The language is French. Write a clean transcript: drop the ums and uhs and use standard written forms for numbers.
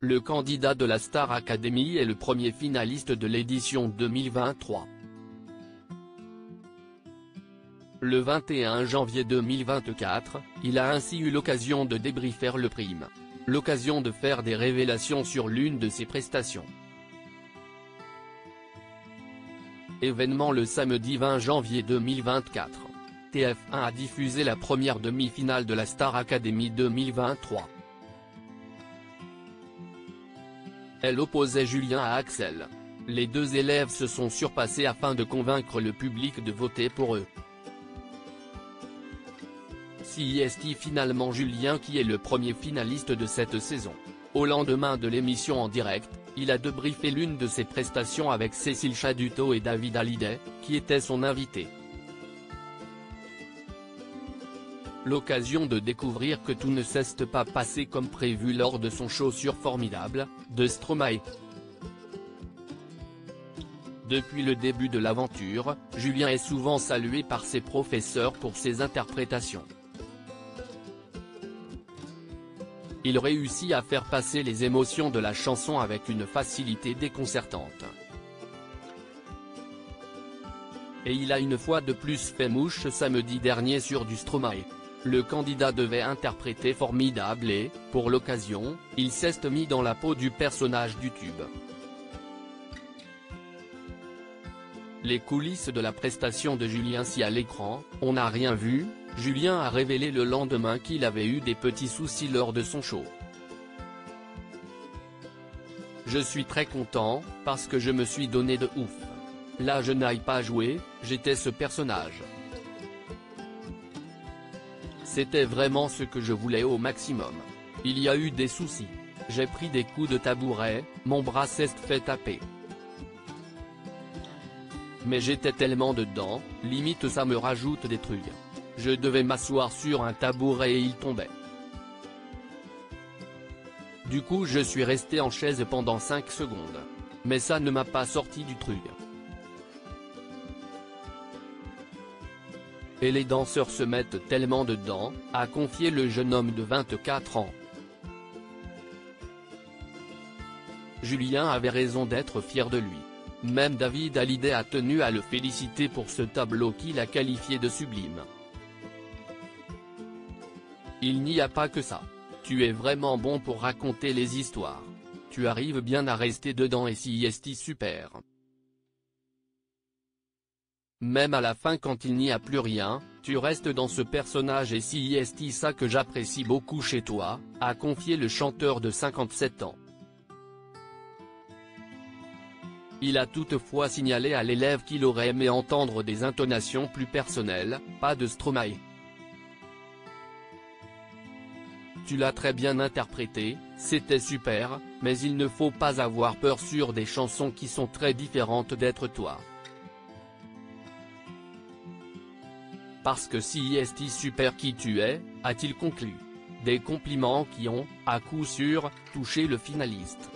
Le candidat de la Star Academy est le premier finaliste de l'édition 2023. Le 21 janvier 2024, il a ainsi eu l'occasion de débriefer le prime. L'occasion de faire des révélations sur l'une de ses prestations. Événement le samedi 20 janvier 2024. TF1 a diffusé la première demi-finale de la Star Academy 2023. Elle opposait Julien à Axel. Les deux élèves se sont surpassés afin de convaincre le public de voter pour eux. C'est finalement Julien qui est le premier finaliste de cette saison. Au lendemain de l'émission en direct, il a débriefé l'une de ses prestations avec Cécile Chaduto et David Hallyday, qui était son invité. L'occasion de découvrir que tout ne s'est pas passé comme prévu lors de son show sur Formidable, de Stromae. Depuis le début de l'aventure, Julien est souvent salué par ses professeurs pour ses interprétations. Il réussit à faire passer les émotions de la chanson avec une facilité déconcertante. Et il a une fois de plus fait mouche samedi dernier sur du Stromae. Le candidat devait interpréter Formidable et, pour l'occasion, il s'est mis dans la peau du personnage du tube. Les coulisses de la prestation de Julien. Si à l'écran, on n'a rien vu, Julien a révélé le lendemain qu'il avait eu des petits soucis lors de son show. Je suis très content, parce que je me suis donné de ouf. Là je n'aille pas jouer, j'étais ce personnage. C'était vraiment ce que je voulais au maximum. Il y a eu des soucis. J'ai pris des coups de tabouret, mon bras s'est fait taper. Mais j'étais tellement dedans, limite ça me rajoute des trucs. Je devais m'asseoir sur un tabouret et il tombait. Du coup je suis resté en chaise pendant 5 secondes. Mais ça ne m'a pas sorti du truc. Et les danseurs se mettent tellement dedans, a confié le jeune homme de 24 ans. Julien avait raison d'être fier de lui. Même David Hallyday a tenu à le féliciter pour ce tableau qu'il a qualifié de sublime. Il n'y a pas que ça. Tu es vraiment bon pour raconter les histoires. Tu arrives bien à rester dedans et c'est super. Même à la fin quand il n'y a plus rien, tu restes dans ce personnage et c'est ça que j'apprécie beaucoup chez toi, a confié le chanteur de 57 ans. Il a toutefois signalé à l'élève qu'il aurait aimé entendre des intonations plus personnelles, pas de Stromae. Tu l'as très bien interprété, c'était super, mais il ne faut pas avoir peur sur des chansons qui sont très différentes d'être toi. Parce que c'est super qui tu es, a-t-il conclu. Des compliments qui ont, à coup sûr, touché le finaliste.